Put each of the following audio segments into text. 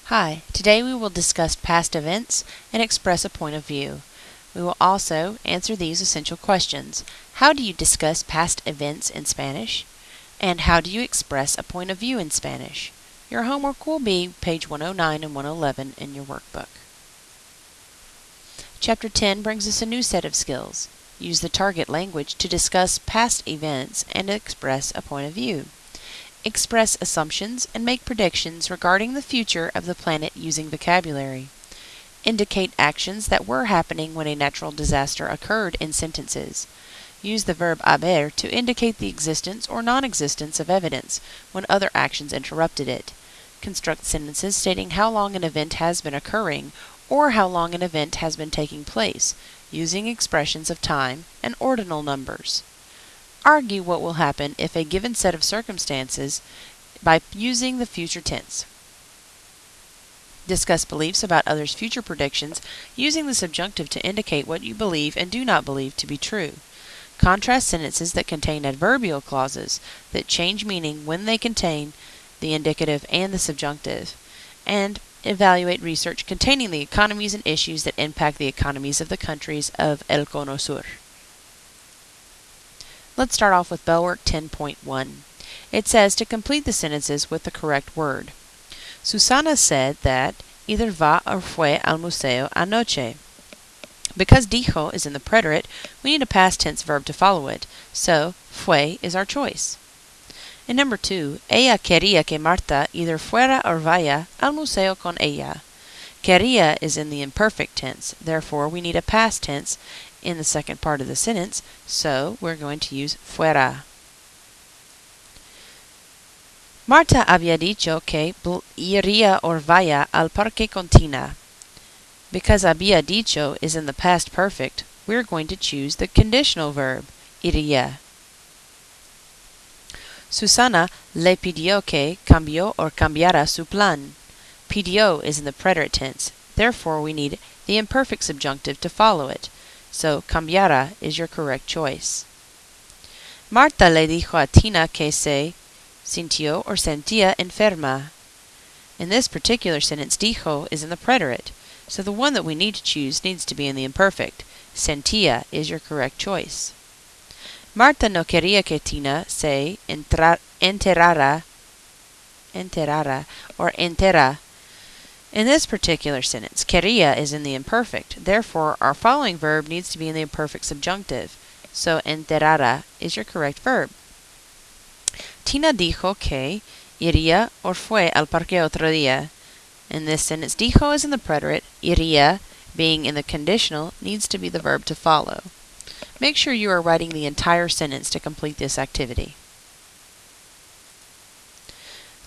Hi, today we will discuss past events and express a point of view. We will also answer these essential questions. How do you discuss past events in Spanish? And how do you express a point of view in Spanish? Your homework will be page 109 and 111 in your workbook. Chapter 10 brings us a new set of skills. Use the target language to discuss past events and express a point of view. Express assumptions and make predictions regarding the future of the planet using vocabulary. Indicate actions that were happening when a natural disaster occurred in sentences. Use the verb haber to indicate the existence or non-existence of evidence when other actions interrupted it. Construct sentences stating how long an event has been occurring or how long an event has been taking place, using expressions of time and ordinal numbers. Argue what will happen if a given set of circumstances by using the future tense. Discuss beliefs about others' future predictions using the subjunctive to indicate what you believe and do not believe to be true. Contrast sentences that contain adverbial clauses that change meaning when they contain the indicative and the subjunctive. And evaluate research containing the economies and issues that impact the economies of the countries of El Cono Sur. Let's start off with Bell Work 10.1. It says to complete the sentences with the correct word. Susana said that either va or fue al museo anoche. Because dijo is in the preterite, we need a past tense verb to follow it, so fue is our choice. And number 2, ella quería que Marta either fuera or vaya al museo con ella. Quería is in the imperfect tense, therefore we need a past tense in the second part of the sentence, so we're going to use fuera. Marta había dicho que iría or vaya al parque con Tina. Because había dicho is in the past perfect, we're going to choose the conditional verb, iría. Susana le pidió que cambió or cambiara su plan. Pidió is in the preterite tense, therefore we need the imperfect subjunctive to follow it, so cambiara is your correct choice. Marta le dijo a Tina que se sintió or sentía enferma. In this particular sentence, dijo is in the preterite, so the one that we need to choose needs to be in the imperfect. Sentía is your correct choice. Marta no quería que Tina se enterara or entera. In this particular sentence, quería is in the imperfect, therefore our following verb needs to be in the imperfect subjunctive, so enterara is your correct verb. Tina dijo que iría or fue al parque otro día. In this sentence, dijo is in the preterite, iría, being in the conditional, needs to be the verb to follow. Make sure you are writing the entire sentence to complete this activity.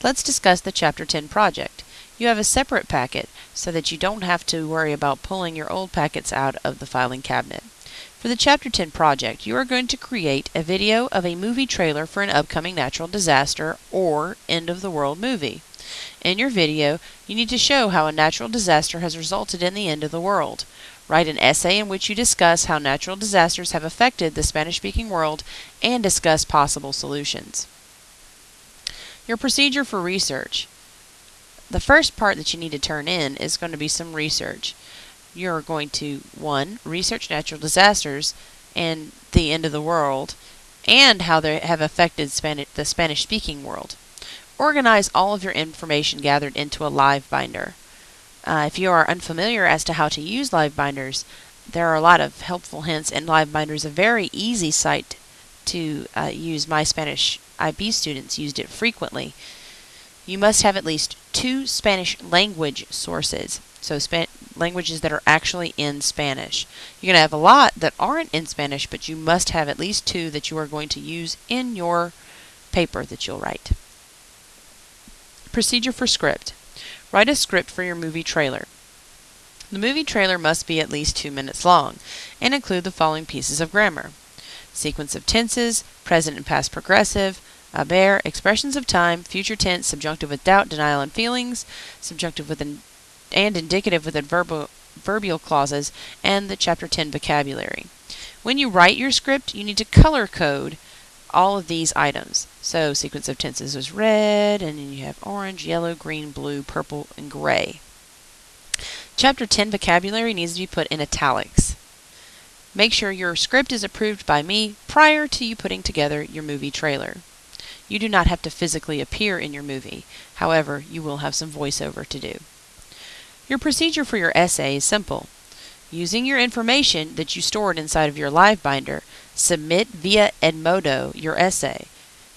Let's discuss the Chapter 10 project. You have a separate packet so that you don't have to worry about pulling your old packets out of the filing cabinet. For the Chapter 10 project, you are going to create a video of a movie trailer for an upcoming natural disaster or end-of-the-world movie. In your video, you need to show how a natural disaster has resulted in the end of the world. Write an essay in which you discuss how natural disasters have affected the Spanish-speaking world and discuss possible solutions. Your procedure for research. The first part that you need to turn in is going to be some research. You're going to, 1, research natural disasters and the end of the world and how they have affected the Spanish-speaking world. Organize all of your information gathered into a live binder. If you are unfamiliar as to how to use live binders, there are a lot of helpful hints, and live binder is a very easy site to use. My Spanish IB students used it frequently. You must have at least 2 Spanish language sources, so languages that are actually in Spanish. You're going to have a lot that aren't in Spanish, but you must have at least 2 that you are going to use in your paper that you'll write. Procedure for script. Write a script for your movie trailer. The movie trailer must be at least 2 minutes long and include the following pieces of grammar: sequence of tenses, present and past progressive, haber, expressions of time, future tense, subjunctive with doubt, denial, and feelings, subjunctive with and indicative with adverbial clauses, and the Chapter 10 vocabulary. When you write your script, you need to color code all of these items. So sequence of tenses is red, and then you have orange, yellow, green, blue, purple, and gray. Chapter 10 vocabulary needs to be put in italics. Make sure your script is approved by me prior to you putting together your movie trailer. You do not have to physically appear in your movie. However, you will have some voiceover to do. Your procedure for your essay is simple. Using your information that you stored inside of your live binder, submit via Edmodo your essay.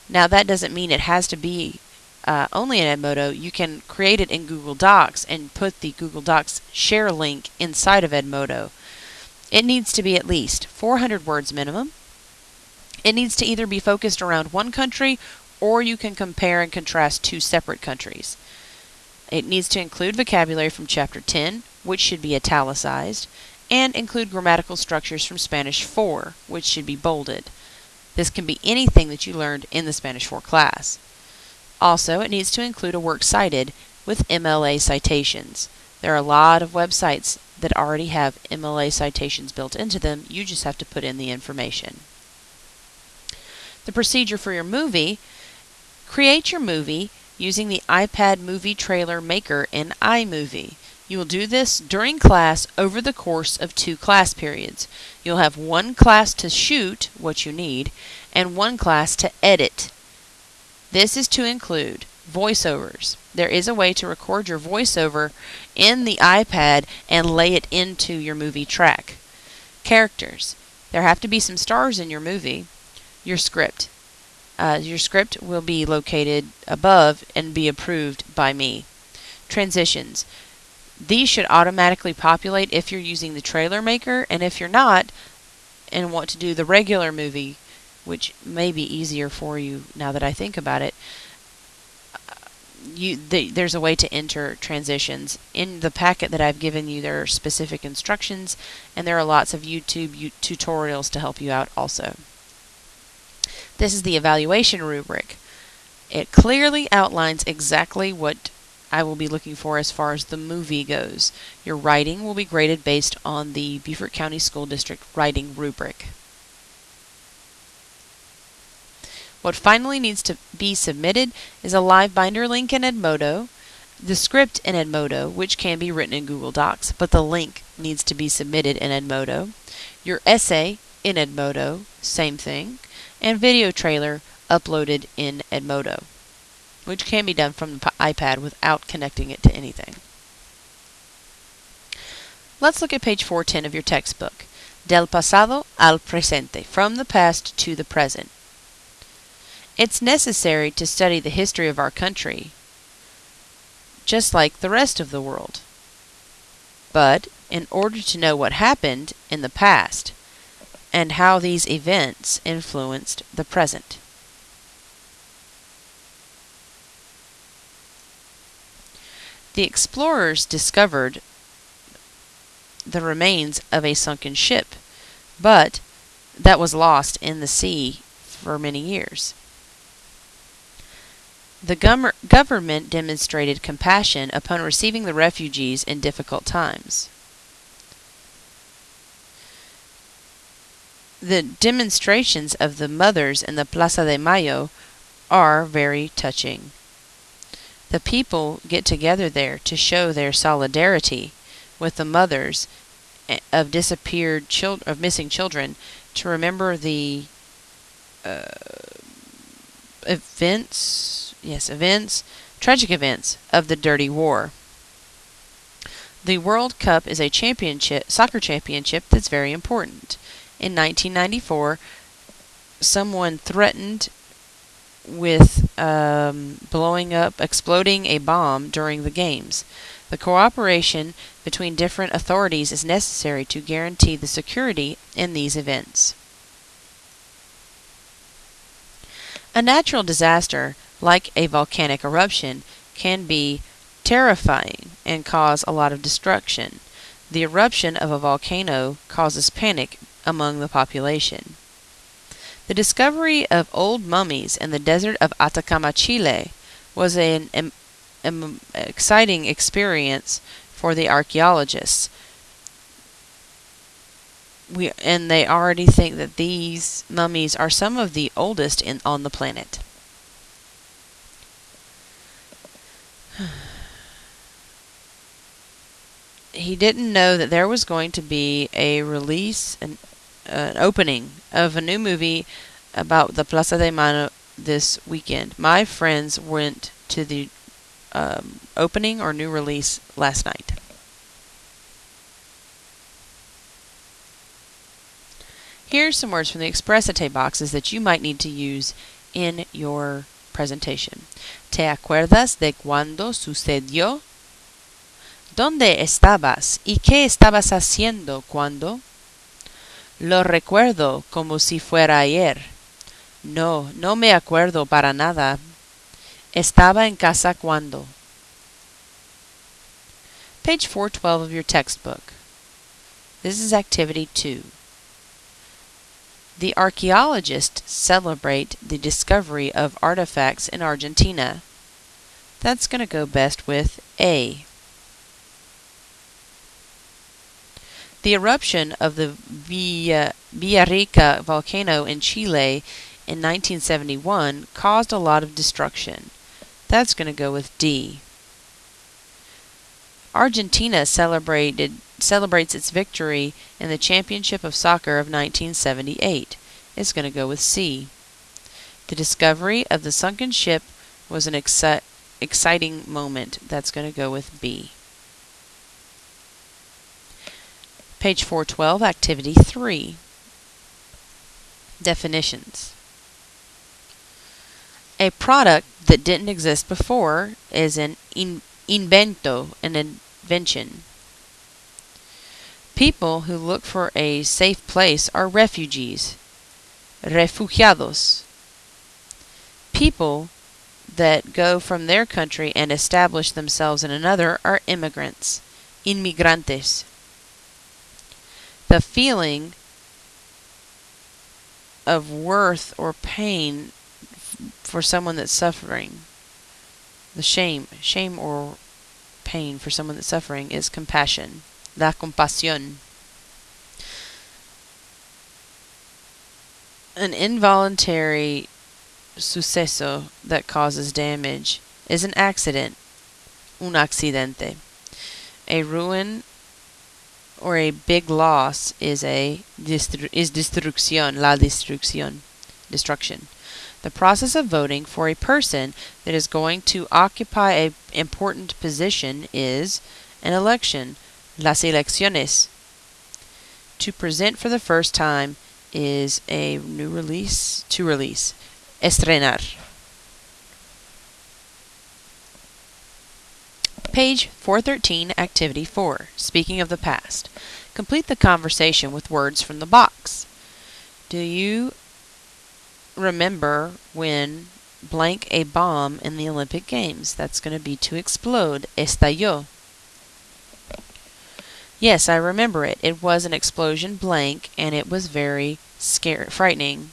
Now that doesn't mean it has to be only in Edmodo. You can create it in Google Docs and put the Google Docs share link inside of Edmodo. It needs to be at least 400 words minimum. It needs to either be focused around one country, or you can compare and contrast two separate countries. It needs to include vocabulary from Chapter 10, which should be italicized, and include grammatical structures from Spanish 4, which should be bolded. This can be anything that you learned in the Spanish 4 class. Also, it needs to include a works cited with MLA citations. There are a lot of websites that already have MLA citations built into them. You just have to put in the information. The procedure for your movie: create your movie using the iPad Movie Trailer Maker in iMovie. You will do this during class over the course of 2 class periods. You'll have 1 class to shoot what you need and 1 class to edit. This is to include voiceovers. There is a way to record your voiceover in the iPad and lay it into your movie track. Characters. There have to be some stars in your movie. Your script. Your script will be located above and be approved by me. Transitions. These should automatically populate if you're using the trailer maker, and if you're not and want to do the regular movie, which may be easier for you now that I think about it, there's a way to enter transitions. In the packet that I've given you, there are specific instructions, and there are lots of YouTube tutorials to help you out also. This is the evaluation rubric. It clearly outlines exactly what I will be looking for as far as the movie goes. Your writing will be graded based on the Beaufort County School District writing rubric. What finally needs to be submitted is a live binder link in Edmodo, the script in Edmodo, which can be written in Google Docs, but the link needs to be submitted in Edmodo, your essay in Edmodo, same thing, and video trailer uploaded in Edmodo, which can be done from the iPad without connecting it to anything. Let's look at page 410 of your textbook. Del pasado al presente, from the past to the present. It's necessary to study the history of our country, just like the rest of the world. But in order to know what happened in the past and how these events influenced the present. The explorers discovered the remains of a sunken ship, but that was lost in the sea for many years. The government demonstrated compassion upon receiving the refugees in difficult times. The demonstrations of the mothers in the Plaza de Mayo are very touching. The people get together there to show their solidarity with the mothers of disappeared of missing children, to remember the tragic events of the Dirty War. The World Cup is a soccer championship that's very important. In 1994, someone threatened with exploding a bomb during the games. The cooperation between different authorities is necessary to guarantee the security in these events. A natural disaster, like a volcanic eruption, can be terrifying and cause a lot of destruction. The eruption of a volcano causes panic among the population. The discovery of old mummies in the desert of Atacama, Chile, was an exciting experience for the archaeologists. and they already think that these mummies are some of the oldest on the planet. He didn't know that there was going to be a release, an opening of a new movie about the Plaza de Mayo this weekend. My friends went to the opening or new release last night. Here's some words from the exprésate boxes that you might need to use in your presentation. ¿Te acuerdas de cuándo sucedió? ¿Dónde estabas y qué estabas haciendo cuando? Lo recuerdo como si fuera ayer. No, no me acuerdo para nada. Estaba en casa cuando. Page 412 of your textbook. This is activity 2. The archaeologists celebrate the discovery of artifacts in Argentina. That's going to go best with A. The eruption of the Villarrica volcano in Chile in 1971 caused a lot of destruction. That's going to go with D. Argentina celebrates its victory in the Championship of Soccer of 1978. It's going to go with C. The discovery of the sunken ship was an exciting moment. That's going to go with B. Page 412, Activity 3. Definitions. A product that didn't exist before is an invento, an invention. People who look for a safe place are refugees, refugiados. People that go from their country and establish themselves in another are immigrants, inmigrantes. The feeling of worth or pain for someone that's suffering, the shame or pain for someone that's suffering is compassion, la compasión. An involuntary suceso that causes damage is an accident, un accidente. A ruin or a big loss is destrucción, la destrucción, destruction. The process of voting for a person that is going to occupy an important position is an election, las elecciones. To present for the first time is a new release, to release, estrenar. Page 413, Activity 4. Speaking of the past. Complete the conversation with words from the box. Do you remember when blank a bomb in the Olympic Games? That's going to be to explode, estalló. Yes, I remember it. It was an explosion blank, and it was very frightening.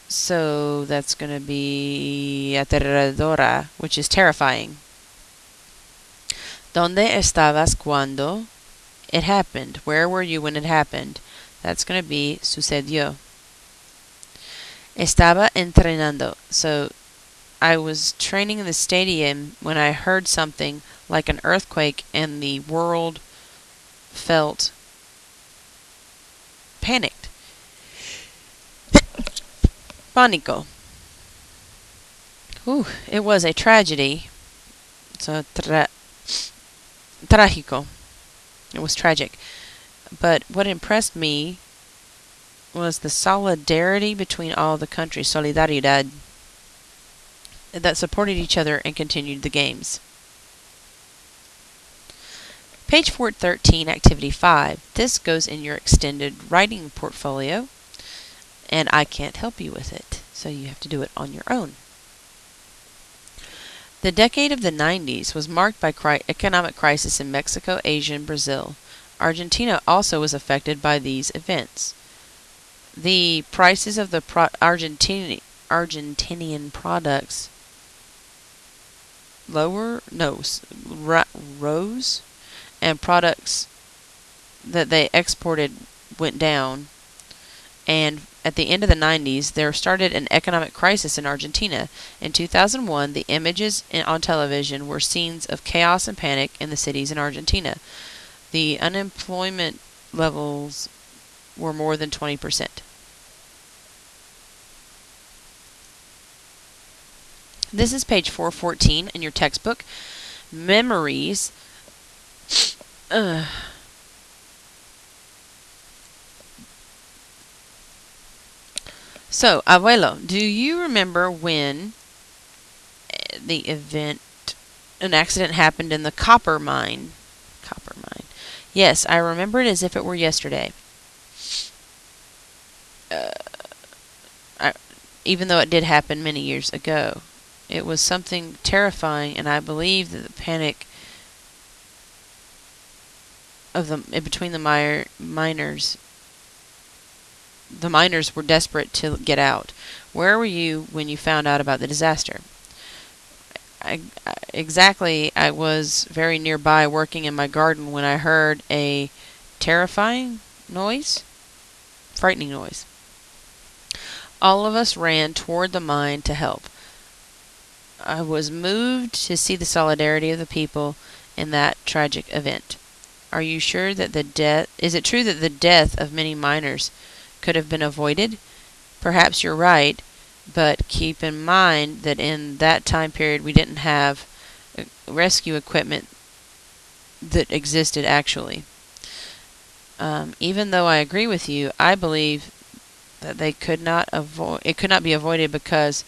So that's going to be aterradora, which is terrifying. ¿Dónde estabas cuando it happened? Where were you when it happened? That's going to be sucedió. Estaba entrenando. So I was training in the stadium when I heard something like an earthquake and the world felt panicked. Pánico. It was a tragedy. So trágico. It was tragic. But what impressed me was the solidarity between all the countries, solidaridad, that supported each other and continued the games. Page 413, Activity 5. This goes in your extended writing portfolio, and I can't help you with it, so you have to do it on your own. The decade of the 90s was marked by economic crisis in Mexico, Asia, and Brazil. Argentina also was affected by these events. The prices of the Argentinian products rose, and products that they exported went down, and at the end of the 90s, there started an economic crisis in Argentina. In 2001, the images on television were scenes of chaos and panic in the cities in Argentina. The unemployment levels were more than 20%. This is page 414 in your textbook. Memories. So, abuelo, do you remember when an accident happened in the copper mine? Copper mine. Yes, I remember it as if it were yesterday. Even though it did happen many years ago. It was something terrifying, and I believe that the panic between the miners. The miners were desperate to get out. Where were you when you found out about the disaster? Exactly, I was very nearby working in my garden when I heard a frightening noise. All of us ran toward the mine to help. I was moved to see the solidarity of the people in that tragic event. Are you sure that is it true that the death of many miners could have been avoided? Perhaps you're right, but keep in mind that in that time period we didn't have rescue equipment that existed actually. Even though I agree with you, I believe that it could not be avoided because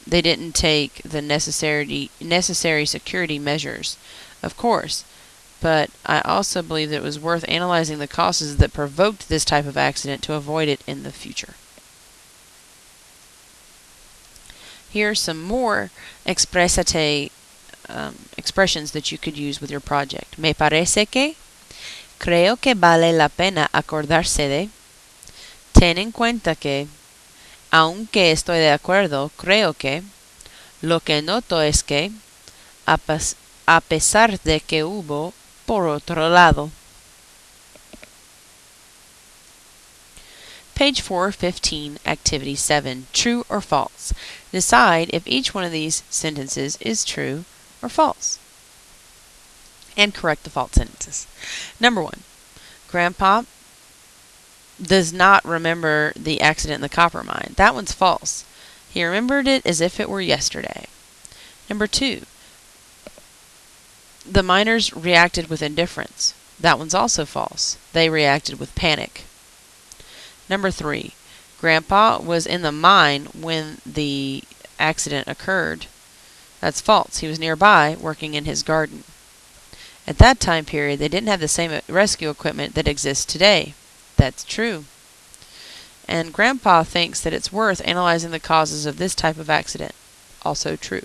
they didn't take the necessary security measures. Of course. But I also believe that it was worth analyzing the causes that provoked this type of accident to avoid it in the future. Here are some more exprésate expressions that you could use with your project. Me parece que, creo que vale la pena acordarse de, ten en cuenta que, aunque estoy de acuerdo, creo que, lo que noto es que, a pesar de que hubo por otro lado. Page 415, Activity 7, True or False. Decide if each one of these sentences is true or false. And correct the false sentences. Number 1. Grandpa does not remember the accident in the copper mine. That one's false. He remembered it as if it were yesterday. Number 2. The miners reacted with indifference. That one's also false. They reacted with panic. Number 3. Grandpa was in the mine when the accident occurred. That's false. He was nearby working in his garden. At that time period, they didn't have the same rescue equipment that exists today. That's true. And Grandpa thinks that it's worth analyzing the causes of this type of accident. Also true.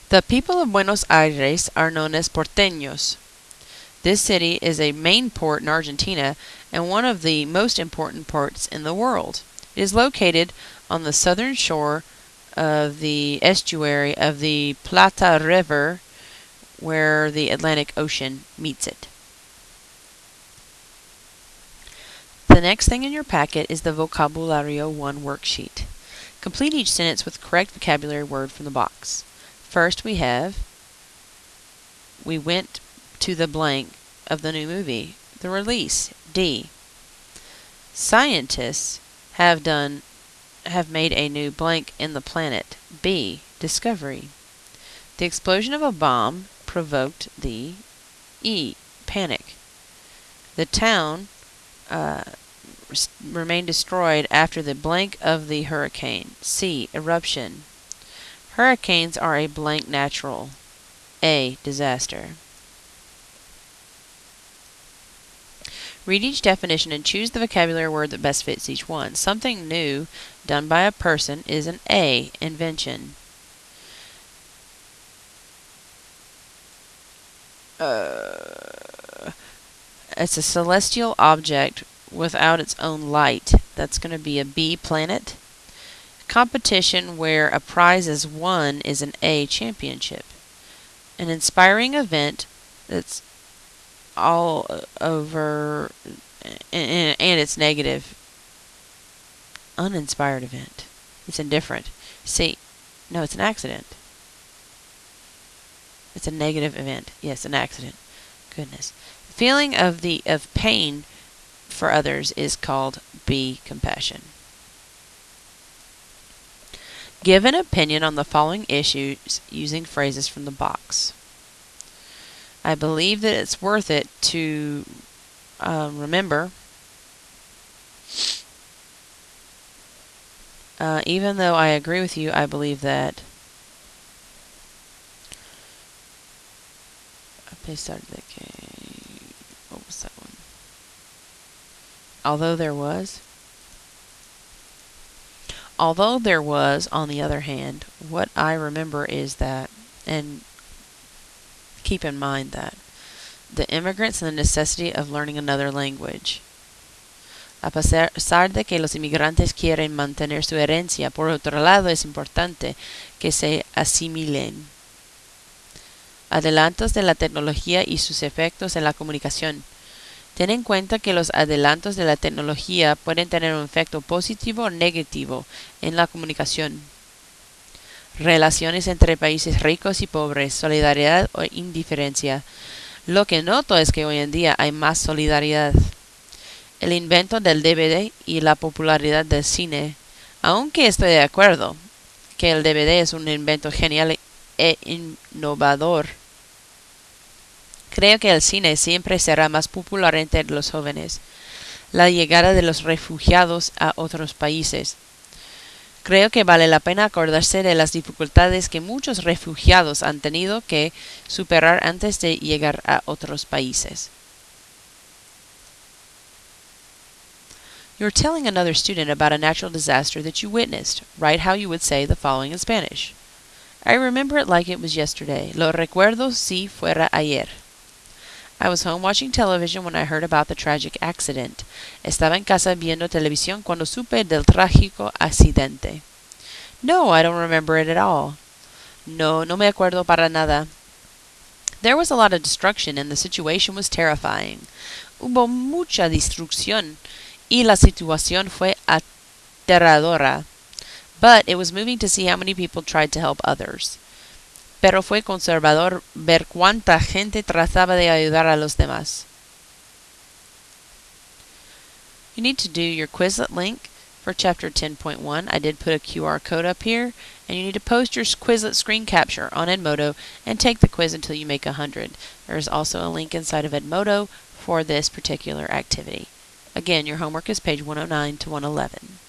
The people of Buenos Aires are known as porteños. This city is a main port in Argentina and one of the most important ports in the world. It is located on the southern shore of the estuary of the Plata River, where the Atlantic Ocean meets it. The next thing in your packet is the Vocabulario 1 worksheet. Complete each sentence with the correct vocabulary word from the box. First we went to the blank of the new movie, the release, D. Scientists have made a new blank in the planet, B. Discovery. The explosion of a bomb provoked the E. Panic. The town remained destroyed after the blank of the hurricane, C. Eruption. Hurricanes are a blank natural, A. Disaster. Read each definition and choose the vocabulary word that best fits each one. Something new done by a person is an A. Invention. It's a celestial object without its own light. That's going to be a B. Planet. Competition where a prize is won is an A. Championship. An inspiring event that's all over, and it's negative. Uninspired event. It's indifferent. See, no, it's an accident. It's a negative event. Yes, an accident. Goodness. The feeling of pain for others is called be compassion. Give an opinion on the following issues using phrases from the box. I believe that it's worth it to remember, even though I agree with you, I believe that what was that one? Although there was, on the other hand, what I remember is that, and keep in mind that, the immigrants and the necessity of learning another language. A pesar de que los inmigrantes quieren mantener su herencia, por otro lado es importante que se asimilen. Adelantos de la tecnología y sus efectos en la comunicación. Ten en cuenta que los adelantos de la tecnología pueden tener un efecto positivo o negativo en la comunicación. Relaciones entre países ricos y pobres, solidaridad o indiferencia. Lo que noto es que hoy en día hay más solidaridad. El invento del DVD y la popularidad del cine. Aunque estoy de acuerdo que el DVD es un invento genial e innovador, creo que el cine siempre será más popular entre los jóvenes. La llegada de los refugiados a otros países. Creo que vale la pena acordarse de las dificultades que muchos refugiados han tenido que superar antes de llegar a otros países. You're telling another student about a natural disaster that you witnessed. Write how you would say the following in Spanish. I remember it like it was yesterday. Lo recuerdo si fuera ayer. I was home watching television when I heard about the tragic accident. Estaba en casa viendo televisión cuando supe del trágico accidente. No, I don't remember it at all. No me acuerdo para nada. There was a lot of destruction and the situation was terrifying. Hubo mucha destrucción y la situación fue aterradora. But it was moving to see how many people tried to help others. Pero fue conservador ver cuánta gente trataba de ayudar a los demás. You need to do your Quizlet link for Chapter 10.1. I did put a QR code up here, and you need to post your Quizlet screen capture on Edmodo and take the quiz until you make 100. There is also a link inside of Edmodo for this particular activity. Again, your homework is page 109 to 111.